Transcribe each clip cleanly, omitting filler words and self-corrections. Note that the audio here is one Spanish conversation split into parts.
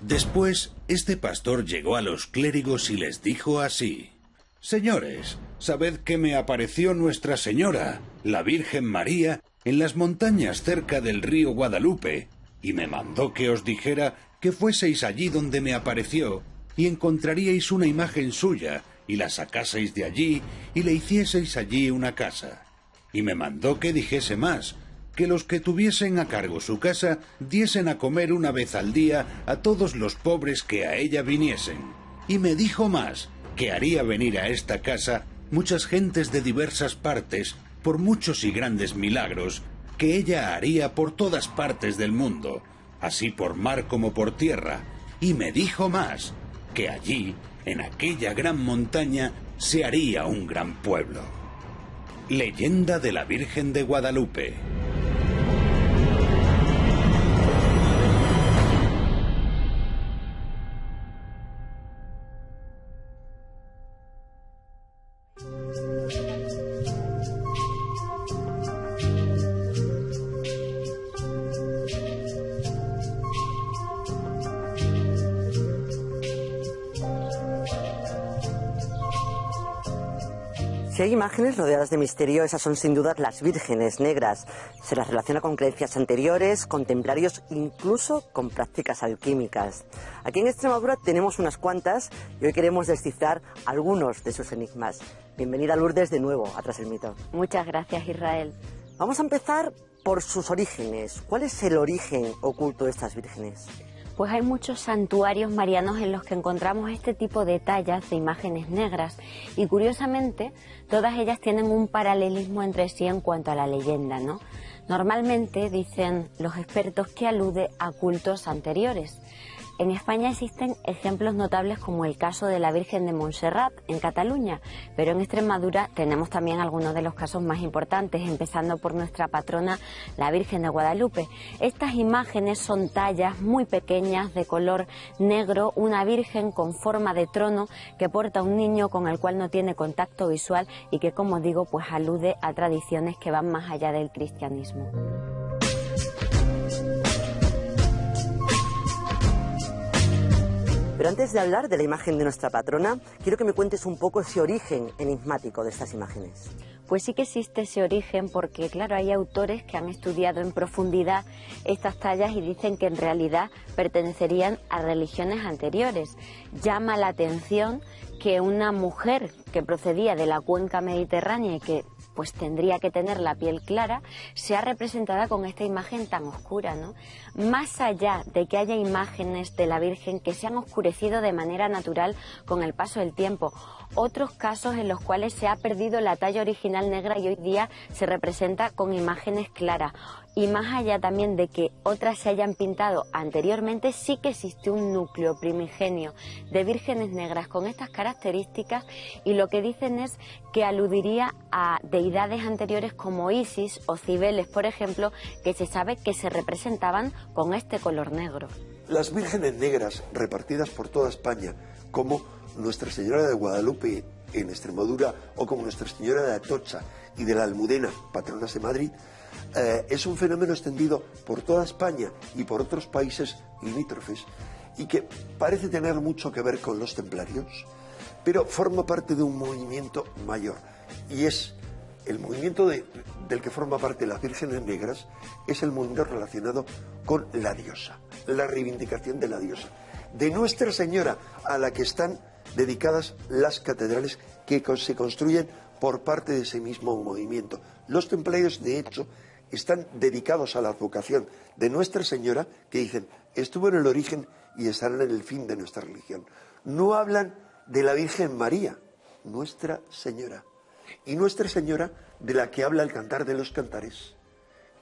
Después, este pastor llegó a los clérigos y les dijo así: «Señores, sabed que me apareció Nuestra Señora, la Virgen María, en las montañas cerca del río Guadalupe, y me mandó que os dijera que fueseis allí donde me apareció, y encontraríais una imagen suya, y la sacaseis de allí, y le hicieseis allí una casa. Y me mandó que dijese más, que los que tuviesen a cargo su casa diesen a comer una vez al día a todos los pobres que a ella viniesen. Y me dijo más, que haría venir a esta casa muchas gentes de diversas partes, por muchos y grandes milagros, que ella haría por todas partes del mundo, así por mar como por tierra. Y me dijo más, que allí, en aquella gran montaña, se haría un gran pueblo». Leyenda de la Virgen de Guadalupe. Si hay imágenes rodeadas de misterio, esas son sin duda las vírgenes negras. Se las relaciona con creencias anteriores, con templarios, incluso con prácticas alquímicas. Aquí en Extremadura tenemos unas cuantas y hoy queremos descifrar algunos de sus enigmas. Bienvenida, Lourdes, de nuevo a Tras el Mito. Muchas gracias, Israel. Vamos a empezar por sus orígenes. ¿Cuál es el origen oculto de estas vírgenes? Pues hay muchos santuarios marianos en los que encontramos este tipo de tallas de imágenes negras y curiosamente todas ellas tienen un paralelismo entre sí en cuanto a la leyenda, ¿no? Normalmente dicen los expertos que alude a cultos anteriores. En España existen ejemplos notables como el caso de la Virgen de Montserrat en Cataluña, pero en Extremadura tenemos también algunos de los casos más importantes, empezando por nuestra patrona, la Virgen de Guadalupe. Estas imágenes son tallas muy pequeñas de color negro, una virgen con forma de trono que porta un niño con el cual no tiene contacto visual y que, como digo, pues alude a tradiciones que van más allá del cristianismo. Pero antes de hablar de la imagen de nuestra patrona, quiero que me cuentes un poco ese origen enigmático de estas imágenes. Pues sí que existe ese origen porque, claro, hay autores que han estudiado en profundidad estas tallas y dicen que en realidad pertenecerían a religiones anteriores. Llama la atención que una mujer que procedía de la cuenca mediterránea y que pues tendría que tener la piel clara, sea representada con esta imagen tan oscura, ¿no? Más allá de que haya imágenes de la Virgen que se han oscurecido de manera natural con el paso del tiempo, otros casos en los cuales se ha perdido la talla original negra y hoy día se representa con imágenes claras. Y más allá también de que otras se hayan pintado anteriormente, sí que existe un núcleo primigenio de vírgenes negras con estas características y lo que dicen es que aludiría a deidades anteriores como Isis o Cibeles, por ejemplo, que se sabe que se representaban con este color negro. Las vírgenes negras repartidas por toda España, como Nuestra Señora de Guadalupe en Extremadura o como Nuestra Señora de Atocha y de la Almudena, patronas de Madrid, es un fenómeno extendido por toda España y por otros países limítrofes y que parece tener mucho que ver con los templarios, pero forma parte de un movimiento mayor y es el movimiento del que forma parte las vírgenes negras, es el movimiento relacionado con la diosa, la reivindicación de la diosa, de Nuestra Señora, a la que están dedicadas las catedrales que se construyen por parte de ese mismo movimiento. Los templarios, de hecho, están dedicados a la advocación de Nuestra Señora, que dicen, estuvo en el origen y estarán en el fin de nuestra religión. No hablan de la Virgen María, Nuestra Señora. Y Nuestra Señora, de la que habla el Cantar de los Cantares,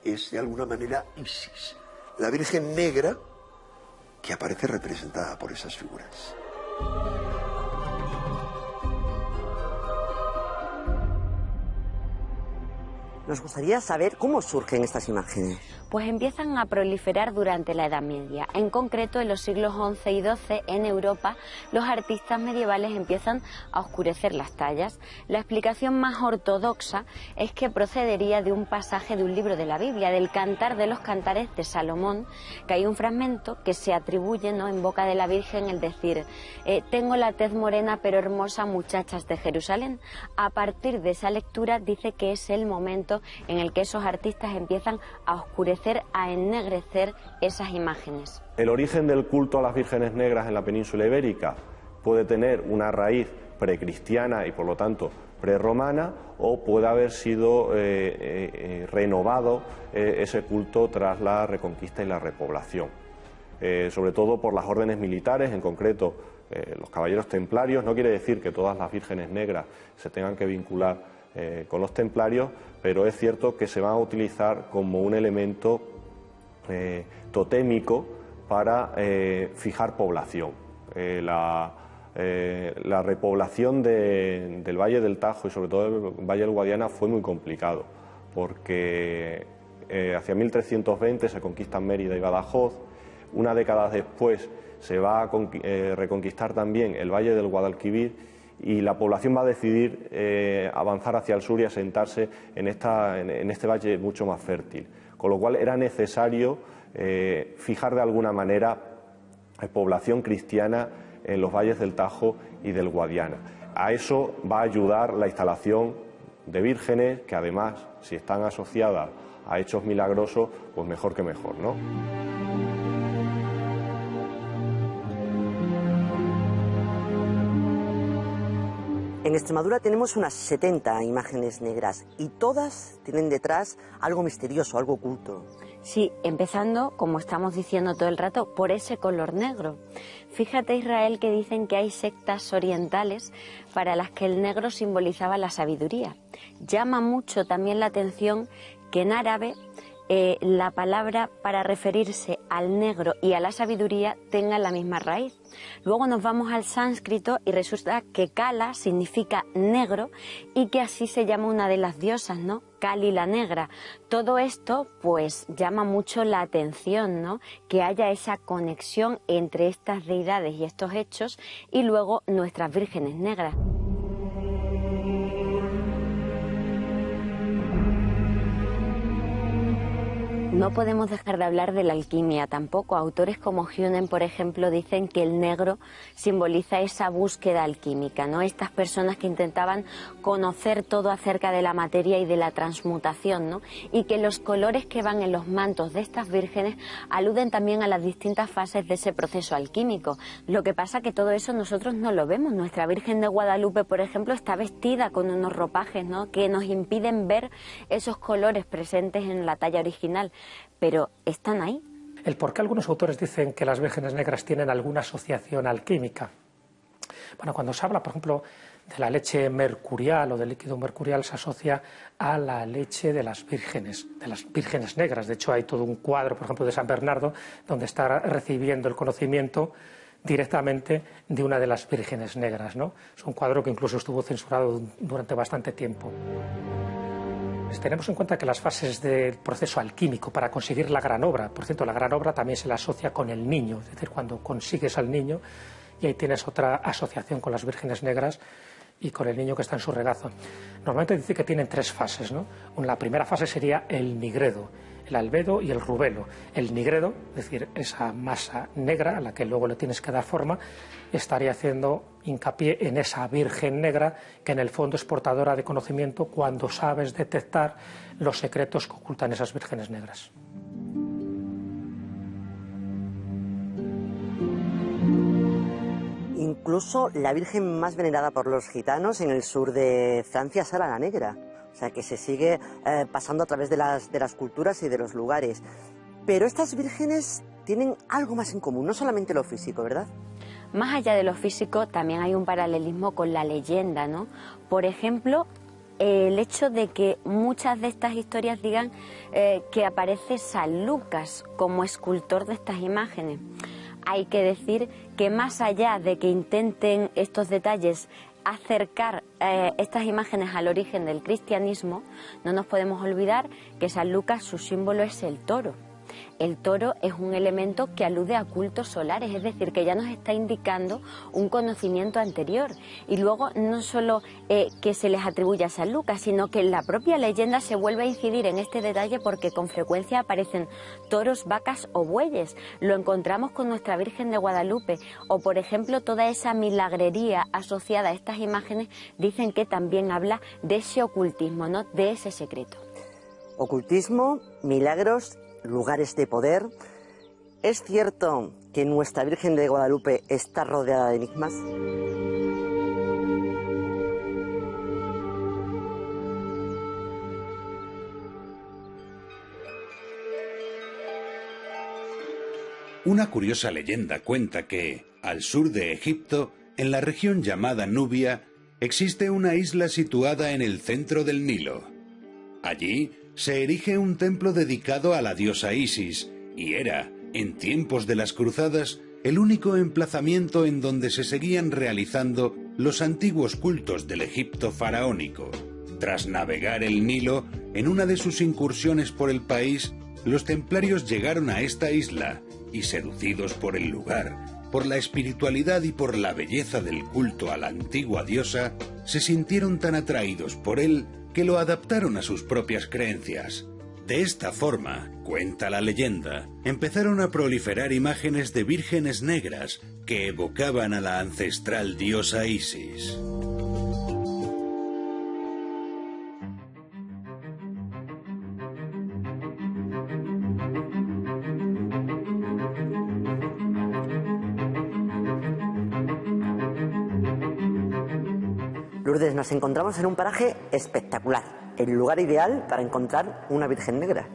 es de alguna manera Isis, la Virgen negra que aparece representada por esas figuras. Nos gustaría saber cómo surgen estas imágenes. Pues empiezan a proliferar durante la Edad Media. En concreto, en los siglos XI y XII, en Europa, los artistas medievales empiezan a oscurecer las tallas. La explicación más ortodoxa es que procedería de un pasaje de un libro de la Biblia, del Cantar de los Cantares de Salomón, que hay un fragmento que se atribuye, ¿no?, en boca de la Virgen, el decir, tengo la tez morena pero hermosa, muchachas de Jerusalén. A partir de esa lectura dice que es el momento en el que esos artistas empiezan a oscurecer, a ennegrecer esas imágenes. El origen del culto a las vírgenes negras en la península ibérica puede tener una raíz precristiana y por lo tanto prerromana, o puede haber sido renovado ese culto tras la reconquista y la repoblación, sobre todo por las órdenes militares, en concreto los caballeros templarios. No quiere decir que todas las vírgenes negras se tengan que vincular con los templarios, pero es cierto que se van a utilizar como un elemento totémico para fijar población. La repoblación del Valle del Tajo y sobre todo el Valle del Guadiana fue muy complicado, porque hacia 1320 se conquistan Mérida y Badajoz. Una década después se va a reconquistar también el Valle del Guadalquivir, y la población va a decidir avanzar hacia el sur y asentarse en este valle mucho más fértil, con lo cual era necesario fijar de alguna manera población cristiana en los valles del Tajo y del Guadiana. A eso va a ayudar la instalación de vírgenes, que además, si están asociadas a hechos milagrosos, pues mejor que mejor, ¿no? En Extremadura tenemos unas 70 imágenes negras y todas tienen detrás algo misterioso, algo oculto. Sí, empezando, como estamos diciendo todo el rato, por ese color negro. Fíjate, Israel, que dicen que hay sectas orientales para las que el negro simbolizaba la sabiduría. Llama mucho también la atención que en árabe la palabra para referirse al negro y a la sabiduría tenga la misma raíz. Luego nos vamos al sánscrito y resulta que Kala significa negro y que así se llama una de las diosas, ¿no? Kali la negra. Todo esto pues llama mucho la atención, ¿no?, que haya esa conexión entre estas deidades y estos hechos y luego nuestras vírgenes negras. No podemos dejar de hablar de la alquimia tampoco. Autores como Huenen, por ejemplo, dicen que el negro simboliza esa búsqueda alquímica, ¿no? Estas personas que intentaban conocer todo acerca de la materia y de la transmutación, ¿no? Y que los colores que van en los mantos de estas vírgenes aluden también a las distintas fases de ese proceso alquímico. Lo que pasa que todo eso nosotros no lo vemos. Nuestra Virgen de Guadalupe, por ejemplo, está vestida con unos ropajes, ¿no?, que nos impiden ver esos colores presentes en la talla original. Pero están ahí. El por qué algunos autores dicen que las vírgenes negras tienen alguna asociación alquímica. Bueno, cuando se habla, por ejemplo, de la leche mercurial o del líquido mercurial, se asocia a la leche de las vírgenes negras. De hecho, hay todo un cuadro, por ejemplo, de San Bernardo, donde está recibiendo el conocimiento directamente de una de las vírgenes negras, ¿no? Es un cuadro que incluso estuvo censurado durante bastante tiempo. Tenemos en cuenta que las fases del proceso alquímico para conseguir la gran obra, por cierto, la gran obra también se la asocia con el niño, es decir, cuando consigues al niño, y ahí tienes otra asociación con las vírgenes negras y con el niño que está en su regazo. Normalmente dice que tienen tres fases, ¿no? La primera fase sería el nigredo, el albedo y el rubelo. El nigredo, es decir, esa masa negra a la que luego le tienes que dar forma, estaría haciendo hincapié en esa virgen negra que en el fondo es portadora de conocimiento cuando sabes detectar los secretos que ocultan esas vírgenes negras. Incluso la virgen más venerada por los gitanos en el sur de Francia es Sara la Negra. O sea, que se sigue pasando a través de las culturas y de los lugares. Pero estas vírgenes tienen algo más en común, no solamente lo físico, ¿verdad? Más allá de lo físico, también hay un paralelismo con la leyenda, ¿no? Por ejemplo, el hecho de que muchas de estas historias digan que aparece San Lucas como escultor de estas imágenes. Hay que decir que más allá de que intenten estos detalles acercar estas imágenes al origen del cristianismo, no nos podemos olvidar que San Lucas, su símbolo es el toro. El toro es un elemento que alude a cultos solares, es decir, que ya nos está indicando un conocimiento anterior. Y luego no solo que se les atribuye a San Lucas, sino que en la propia leyenda se vuelve a incidir en este detalle porque con frecuencia aparecen toros, vacas o bueyes. Lo encontramos con nuestra Virgen de Guadalupe o, por ejemplo, toda esa milagrería asociada a estas imágenes dicen que también habla de ese ocultismo, ¿no?, de ese secreto. Ocultismo, milagros, lugares de poder. ¿Es cierto que nuestra Virgen de Guadalupe está rodeada de enigmas? Una curiosa leyenda cuenta que, al sur de Egipto, en la región llamada Nubia, existe una isla situada en el centro del Nilo. Allí se erige un templo dedicado a la diosa Isis, y era, en tiempos de las cruzadas, el único emplazamiento en donde se seguían realizando los antiguos cultos del Egipto faraónico. Tras navegar el Nilo, en una de sus incursiones por el país, los templarios llegaron a esta isla, y seducidos por el lugar, por la espiritualidad y por la belleza del culto a la antigua diosa, se sintieron tan atraídos por él que lo adaptaron a sus propias creencias. De esta forma, cuenta la leyenda, empezaron a proliferar imágenes de vírgenes negras que evocaban a la ancestral diosa Isis. Lourdes, nos encontramos en un paraje espectacular, el lugar ideal para encontrar una Virgen Negra.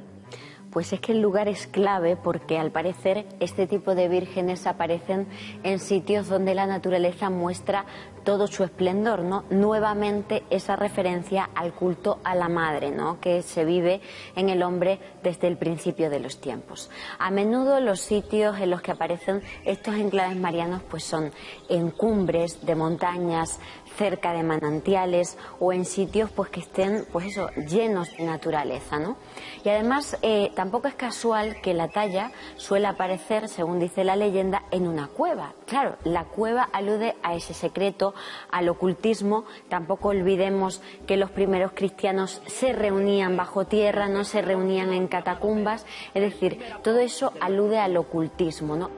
Pues es que el lugar es clave porque al parecer este tipo de vírgenes aparecen en sitios donde la naturaleza muestra todo su esplendor, ¿no? Nuevamente esa referencia al culto a la madre, ¿no?, que se vive en el hombre desde el principio de los tiempos. A menudo los sitios en los que aparecen estos enclaves marianos pues son en cumbres de montañas, cerca de manantiales o en sitios pues que estén pues eso, llenos de naturaleza, ¿no? Y además tampoco es casual que la talla suele aparecer, según dice la leyenda, en una cueva. Claro, la cueva alude a ese secreto, al ocultismo. Tampoco olvidemos que los primeros cristianos se reunían bajo tierra, no se reunían en catacumbas, es decir, todo eso alude al ocultismo, ¿no?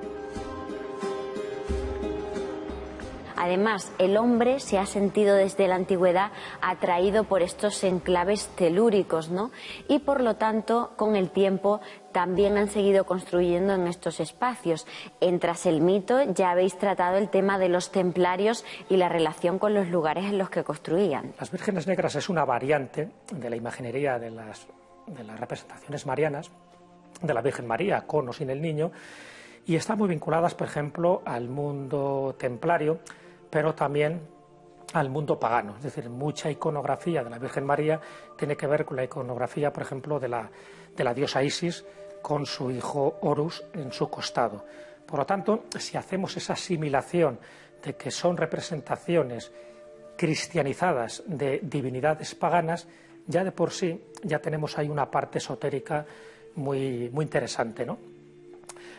Además, el hombre se ha sentido desde la antigüedad atraído por estos enclaves telúricos, ¿no? Y por lo tanto, con el tiempo también han seguido construyendo en estos espacios. En Tras el mito ya habéis tratado el tema de los templarios y la relación con los lugares en los que construían. Las vírgenes negras es una variante de la imaginería de las representaciones marianas, de la Virgen María, con o sin el niño, y están muy vinculadas, por ejemplo, al mundo templario, pero también al mundo pagano. Es decir, mucha iconografía de la Virgen María tiene que ver con la iconografía, por ejemplo, de la diosa Isis con su hijo Horus en su costado. Por lo tanto, si hacemos esa asimilación de que son representaciones cristianizadas de divinidades paganas, ya de por sí ya tenemos ahí una parte esotérica muy, muy interesante, ¿no?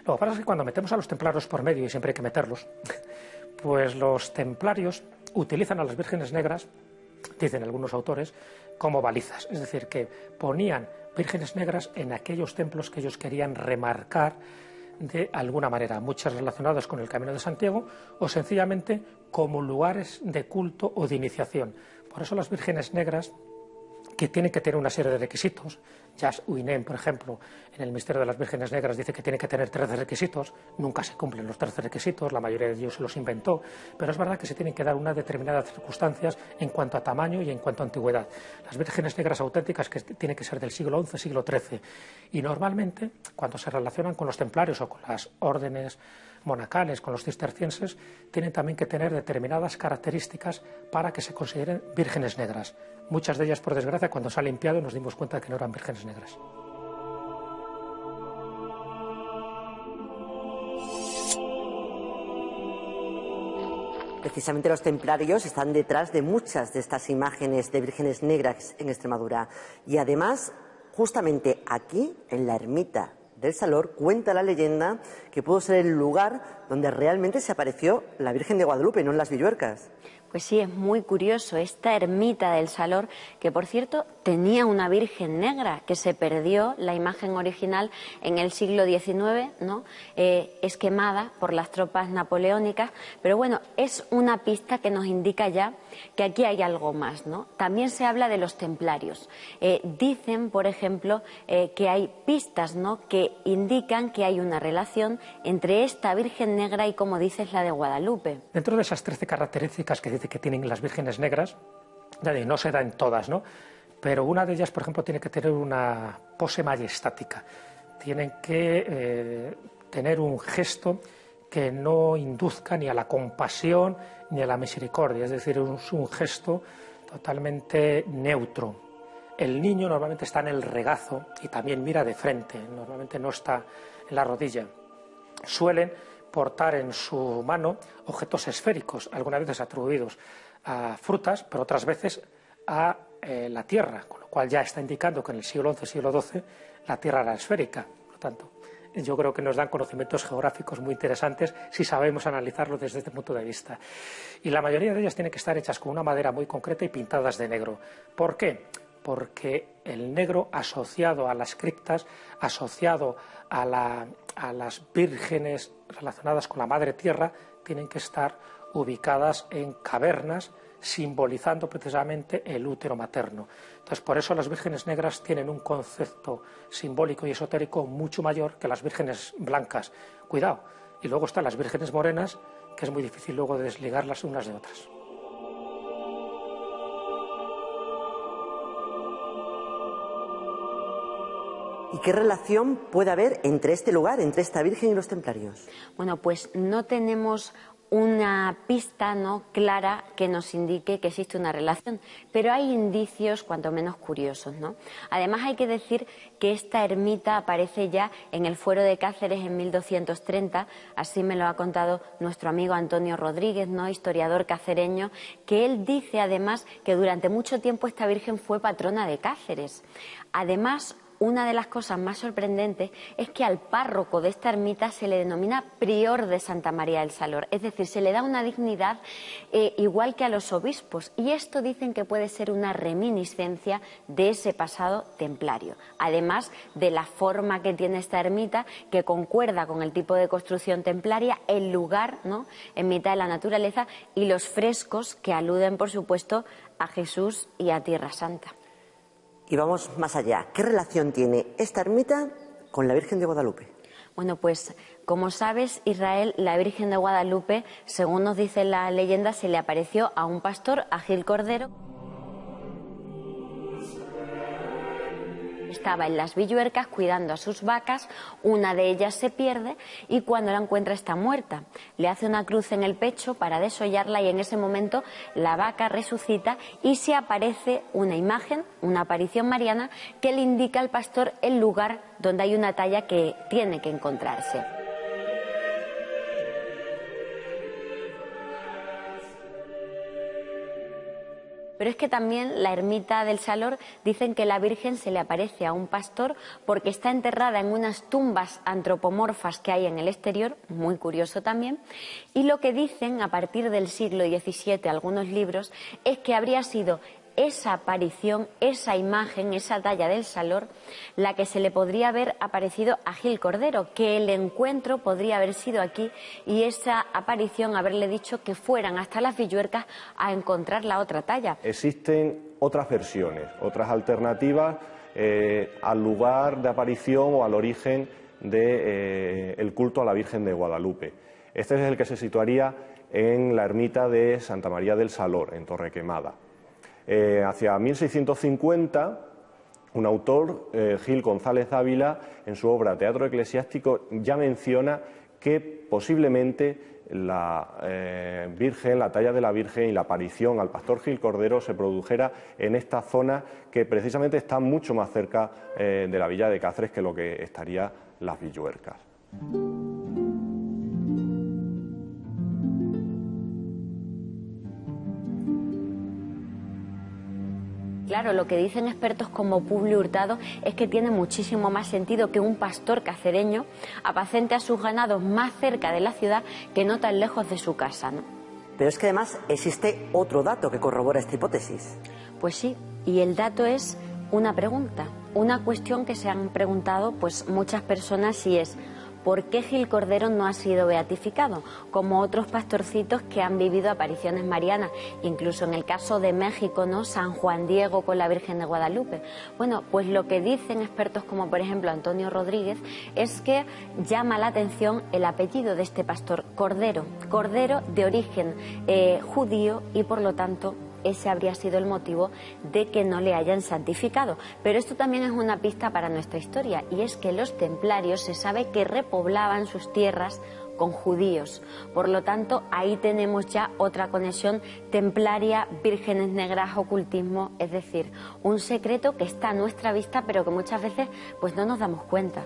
Lo que pasa es que cuando metemos a los templarios por medio, y siempre hay que meterlos, pues los templarios utilizan a las vírgenes negras, dicen algunos autores, como balizas. Es decir, que ponían vírgenes negras en aquellos templos que ellos querían remarcar de alguna manera, muchas relacionadas con el Camino de Santiago o sencillamente como lugares de culto o de iniciación. Por eso las vírgenes negras, que tienen que tener una serie de requisitos. Jas Uinem, por ejemplo, en el Misterio de las Vírgenes Negras dice que tiene que tener 13 requisitos, nunca se cumplen los 13 requisitos, la mayoría de ellos se los inventó, pero es verdad que se tienen que dar unas determinadas circunstancias en cuanto a tamaño y en cuanto a antigüedad. Las Vírgenes Negras auténticas que tienen que ser del siglo XI, siglo XIII, y normalmente cuando se relacionan con los templarios o con las órdenes monacales, con los cistercienses, tienen también que tener determinadas características para que se consideren vírgenes negras. Muchas de ellas, por desgracia, cuando se ha limpiado nos dimos cuenta de que no eran vírgenes negras. Precisamente los templarios están detrás de muchas de estas imágenes de vírgenes negras en Extremadura. Y además, justamente aquí, en la ermita del Salor, cuenta la leyenda que pudo ser el lugar donde realmente se apareció la Virgen de Guadalupe, no en las Villuercas. Pues sí, es muy curioso esta ermita del Salor, que por cierto tenía una Virgen negra que se perdió, la imagen original, en el siglo XIX, ¿no? Es quemada por las tropas napoleónicas, pero bueno, es una pista que nos indica ya que aquí hay algo más, ¿no? También se habla de los templarios. Dicen, por ejemplo, que hay pistas, ¿no?, que indican que hay una relación entre esta Virgen negra y, como dices, la de Guadalupe. Dentro de esas 13 características que dice que tienen las vírgenes negras, no se da en todas, ¿no?, pero una de ellas, por ejemplo, tiene que tener una pose majestática. Tienen que tener un gesto que no induzca ni a la compasión ni a la misericordia, es decir, es un gesto totalmente neutro. El niño normalmente está en el regazo y también mira de frente, normalmente no está en la rodilla. Suelen portar en su mano objetos esféricos, algunas veces atribuidos a frutas, pero otras veces a la tierra, con lo cual ya está indicando que en el siglo XI, siglo XII, la tierra era esférica. Por lo tanto, yo creo que nos dan conocimientos geográficos muy interesantes si sabemos analizarlo desde este punto de vista. Y la mayoría de ellas tienen que estar hechas con una madera muy concreta y pintadas de negro. ¿Por qué? Porque el negro asociado a las criptas, asociado a las vírgenes relacionadas con la madre tierra, tienen que estar ubicadas en cavernas, simbolizando precisamente el útero materno. Entonces, por eso las vírgenes negras tienen un concepto simbólico y esotérico mucho mayor que las vírgenes blancas. Cuidado. Y luego están las vírgenes morenas, que es muy difícil luego desligarlas unas de otras. ¿Y qué relación puede haber entre este lugar, entre esta Virgen y los templarios? Bueno, pues no tenemos una pista, ¿no?, clara que nos indique que existe una relación, pero hay indicios cuanto menos curiosos, ¿no? Además, hay que decir que esta ermita aparece ya en el Fuero de Cáceres en 1230, así me lo ha contado nuestro amigo Antonio Rodríguez, ¿no?, historiador cacereño, que él dice además que durante mucho tiempo esta Virgen fue patrona de Cáceres. Además, una de las cosas más sorprendentes es que al párroco de esta ermita se le denomina prior de Santa María del Salor, es decir, se le da una dignidad igual que a los obispos, y esto dicen que puede ser una reminiscencia de ese pasado templario, además de la forma que tiene esta ermita, que concuerda con el tipo de construcción templaria, el lugar, ¿no?, en mitad de la naturaleza, y los frescos que aluden, por supuesto, a Jesús y a Tierra Santa. Y vamos más allá. ¿Qué relación tiene esta ermita con la Virgen de Guadalupe? Bueno, pues como sabes, Israel, la Virgen de Guadalupe, según nos dice la leyenda, se le apareció a un pastor, a Gil Cordero. Estaba en las Villuercas cuidando a sus vacas, una de ellas se pierde y cuando la encuentra está muerta. Le hace una cruz en el pecho para desollarla y en ese momento la vaca resucita y se aparece una imagen, una aparición mariana que le indica al pastor el lugar donde hay una talla que tiene que encontrarse. Pero es que también la ermita del Salor dicen que la Virgen se le aparece a un pastor porque está enterrada en unas tumbas antropomorfas que hay en el exterior, muy curioso también, y lo que dicen a partir del siglo XVII algunos libros es que habría sido esa aparición, esa imagen, esa talla del Salor, la que se le podría haber aparecido a Gil Cordero, que el encuentro podría haber sido aquí y esa aparición haberle dicho que fueran hasta las Villuercas a encontrar la otra talla. Existen otras versiones, otras alternativas al lugar de aparición o al origen del culto a la Virgen de Guadalupe. Este es el que se situaría en la ermita de Santa María del Salor, en Torrequemada. Hacia 1650, un autor, Gil González Ávila, en su obra Teatro Eclesiástico, ya menciona que posiblemente la Virgen, la talla de la Virgen y la aparición al pastor Gil Cordero se produjera en esta zona que precisamente está mucho más cerca de la villa de Cáceres que lo que estaría las Villuercas. Claro, lo que dicen expertos como Publio Hurtado es que tiene muchísimo más sentido que un pastor cacereño apacente a sus ganados más cerca de la ciudad que no tan lejos de su casa, ¿no? Pero es que además existe otro dato que corrobora esta hipótesis. Pues sí, y el dato es una pregunta, una cuestión que se han preguntado pues muchas personas, y es: ¿por qué Gil Cordero no ha sido beatificado, como otros pastorcitos que han vivido apariciones marianas? Incluso en el caso de México, ¿no?, San Juan Diego con la Virgen de Guadalupe. Bueno, pues lo que dicen expertos como por ejemplo Antonio Rodríguez es que llama la atención el apellido de este pastor, Cordero, Cordero de origen judío, y por lo tanto ese habría sido el motivo de que no le hayan santificado. Pero esto también es una pista para nuestra historia, y es que los templarios se sabe que repoblaban sus tierras con judíos. Por lo tanto, ahí tenemos ya otra conexión templaria, vírgenes negras, ocultismo, es decir, un secreto que está a nuestra vista pero que muchas veces pues no nos damos cuenta.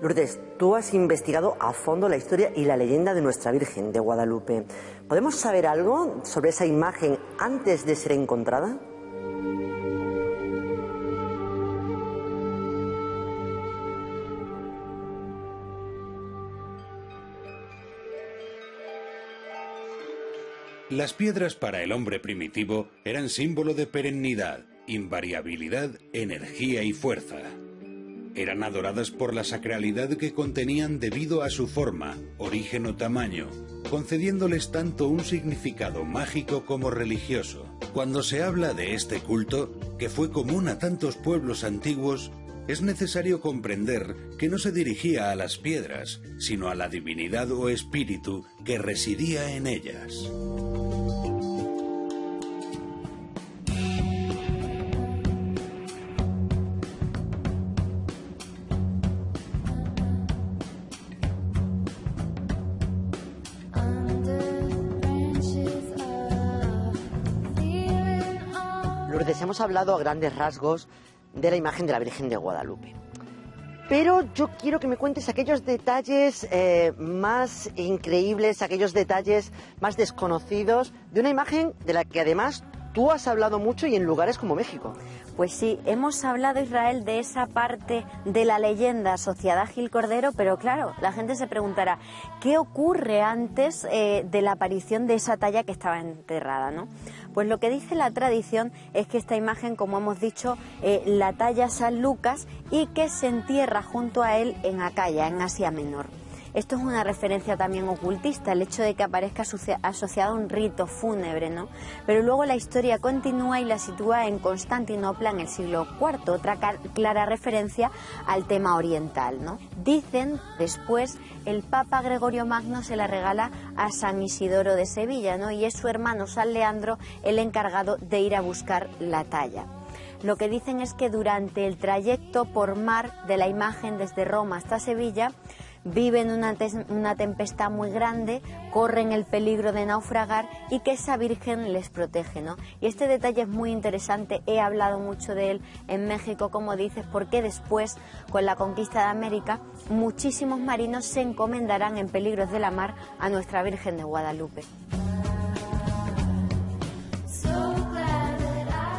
Lourdes, tú has investigado a fondo la historia y la leyenda de nuestra Virgen de Guadalupe. ¿Podemos saber algo sobre esa imagen antes de ser encontrada? Las piedras para el hombre primitivo eran símbolo de perennidad, invariabilidad, energía y fuerza. Eran adoradas por la sacralidad que contenían debido a su forma, origen o tamaño, concediéndoles tanto un significado mágico como religioso. Cuando se habla de este culto, que fue común a tantos pueblos antiguos, es necesario comprender que no se dirigía a las piedras, sino a la divinidad o espíritu que residía en ellas. Lourdes, hemos hablado a grandes rasgos de la imagen de la Virgen de Guadalupe. Pero yo quiero que me cuentes aquellos detalles más increíbles, aquellos detalles más desconocidos de una imagen de la que además tú has hablado mucho y en lugares como México. Pues sí, hemos hablado, Israel, de esa parte de la leyenda asociada a Gil Cordero, pero claro, la gente se preguntará, ¿qué ocurre antes de la aparición de esa talla que estaba enterrada, ¿no? Pues lo que dice la tradición es que esta imagen, como hemos dicho, la talla San Lucas y que se entierra junto a él en Acaya, en Asia Menor. Esto es una referencia también ocultista, el hecho de que aparezca asociado a un rito fúnebre, ¿no? Pero luego la historia continúa y la sitúa en Constantinopla en el siglo IV, otra clara referencia al tema oriental, ¿no? Dicen, después, el Papa Gregorio Magno se la regala a San Isidoro de Sevilla, ¿no? Y es su hermano San Leandro el encargado de ir a buscar la talla. Lo que dicen es que durante el trayecto por mar de la imagen desde Roma hasta Sevilla, viven una tempestad muy grande, corren el peligro de naufragar y que esa Virgen les protege, ¿no? Y este detalle es muy interesante, he hablado mucho de él en México, como dices, porque después, con la conquista de América, muchísimos marinos se encomendarán en peligros de la mar a nuestra Virgen de Guadalupe.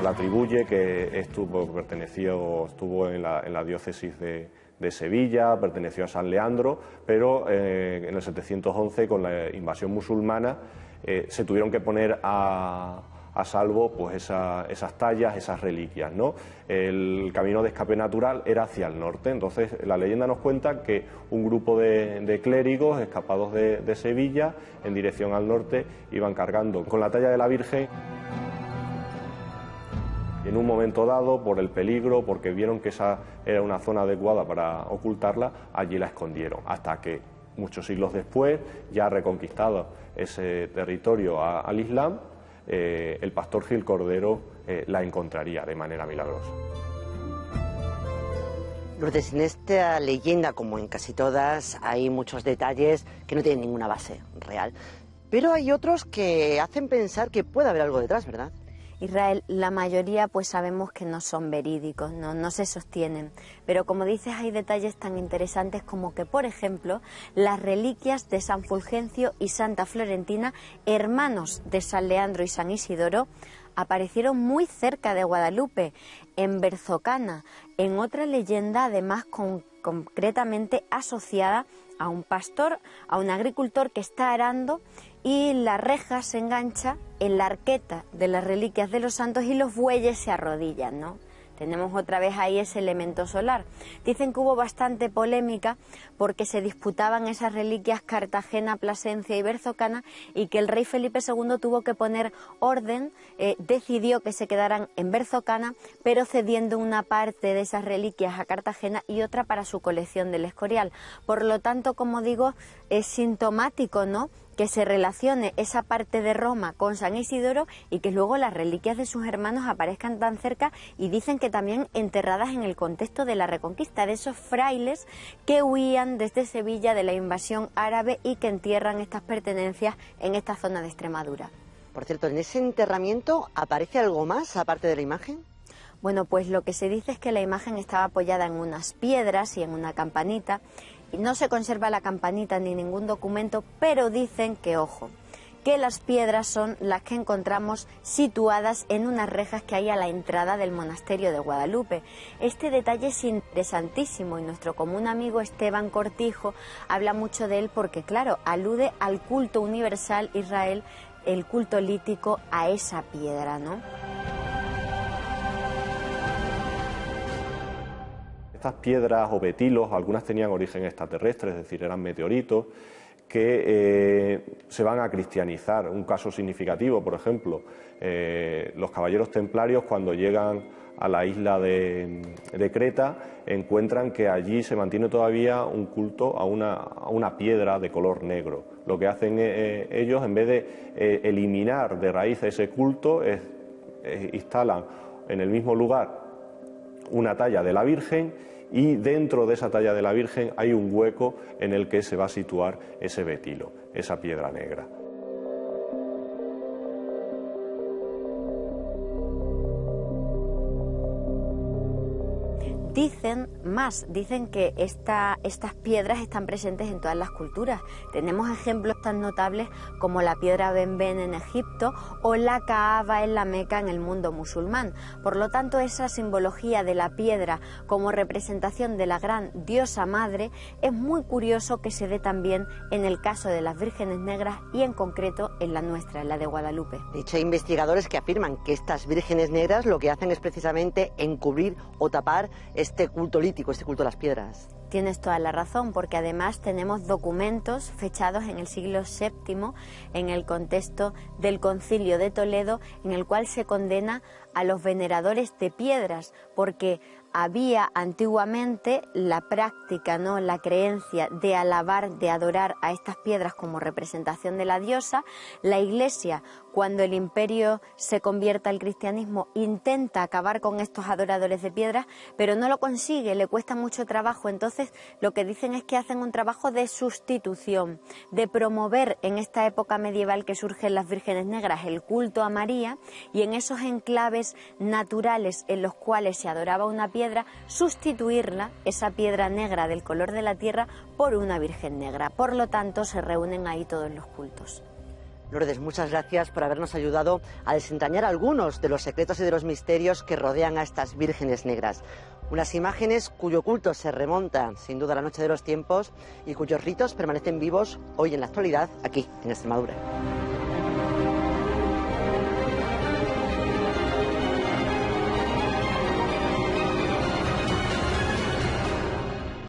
La atribuye que estuvo en la diócesis de Sevilla, perteneció a San Leandro, pero en el 711, con la invasión musulmana, se tuvieron que poner a salvo pues esas tallas, esas reliquias, ¿no? El camino de escape natural era hacia el norte, entonces la leyenda nos cuenta que un grupo de clérigos escapados de Sevilla en dirección al norte iban cargando con la talla de la Virgen. En un momento dado, por el peligro, porque vieron que esa era una zona adecuada para ocultarla, allí la escondieron, hasta que muchos siglos después, ya reconquistado ese territorio al Islam, el pastor Gil Cordero la encontraría de manera milagrosa. Lourdes, en esta leyenda, como en casi todas, hay muchos detalles que no tienen ninguna base real, pero hay otros que hacen pensar que puede haber algo detrás, ¿verdad? Israel, la mayoría pues sabemos que no son verídicos, no se sostienen, pero como dices hay detalles tan interesantes como que, por ejemplo, las reliquias de San Fulgencio y Santa Florentina, hermanos de San Leandro y San Isidoro, aparecieron muy cerca de Guadalupe, en Berzocana, en otra leyenda además concretamente asociada a un pastor, a un agricultor que está arando y la reja se engancha en la arqueta de las reliquias de los santos y los bueyes se arrodillan, ¿no? Tenemos otra vez ahí ese elemento solar. Dicen que hubo bastante polémica porque se disputaban esas reliquias Cartagena, Plasencia y Berzocana y que el rey Felipe II tuvo que poner orden, decidió que se quedaran en Berzocana, pero cediendo una parte de esas reliquias a Cartagena y otra para su colección del Escorial. Por lo tanto, como digo, es sintomático, ¿no?, que se relacione esa parte de Roma con San Isidoro y que luego las reliquias de sus hermanos aparezcan tan cerca y dicen que también enterradas en el contexto de la Reconquista, de esos frailes que huían desde Sevilla de la invasión árabe y que entierran estas pertenencias en esta zona de Extremadura. Por cierto, ¿en ese enterramiento aparece algo más aparte de la imagen? Bueno, pues lo que se dice es que la imagen estaba apoyada en unas piedras y en una campanita. No se conserva la campanita ni ningún documento, pero dicen que, ojo, que las piedras son las que encontramos situadas en unas rejas que hay a la entrada del monasterio de Guadalupe. Este detalle es interesantísimo y nuestro común amigo Esteban Cortijo habla mucho de él porque, claro, alude al culto universal Israel, el culto lítico a esa piedra, ¿no? Estas piedras o betilos, algunas tenían origen extraterrestre, es decir, eran meteoritos que se van a cristianizar. Un caso significativo, por ejemplo, los caballeros templarios cuando llegan a la isla de Creta encuentran que allí se mantiene todavía un culto a una piedra de color negro. Lo que hacen ellos, en vez de eliminar de raíz ese culto, instalan en el mismo lugar una talla de la Virgen y dentro de esa talla de la Virgen hay un hueco en el que se va a situar ese betilo, esa piedra negra. Dicen que estas piedras están presentes en todas las culturas. Tenemos ejemplos tan notables como la piedra Benben en Egipto o la Kaaba en la Meca en el mundo musulmán. Por lo tanto, esa simbología de la piedra como representación de la gran diosa madre es muy curioso que se dé también en el caso de las vírgenes negras y en concreto en la nuestra, en la de Guadalupe. De hecho, hay investigadores que afirman que estas vírgenes negras lo que hacen es precisamente encubrir o tapar este culto lítico, este culto a las piedras. Tienes toda la razón, porque además tenemos documentos fechados en el siglo VII en el contexto del Concilio de Toledo, en el cual se condena a los veneradores de piedras, porque había antiguamente la práctica, ¿no?, la creencia de alabar, de adorar a estas piedras como representación de la diosa. La Iglesia, cuando el imperio se convierta al cristianismo, intenta acabar con estos adoradores de piedras, pero no lo consigue, le cuesta mucho trabajo. Entonces, lo que dicen es que hacen un trabajo de sustitución, de promover en esta época medieval que surgen las vírgenes negras el culto a María, y en esos enclaves naturales en los cuales se adoraba una piedra, sustituirla, esa piedra negra del color de la tierra, por una virgen negra. Por lo tanto, se reúnen ahí todos los cultos. Lourdes, muchas gracias por habernos ayudado a desentrañar algunos de los secretos y de los misterios que rodean a estas vírgenes negras. Unas imágenes cuyo culto se remonta sin duda a la noche de los tiempos y cuyos ritos permanecen vivos hoy en la actualidad aquí en Extremadura.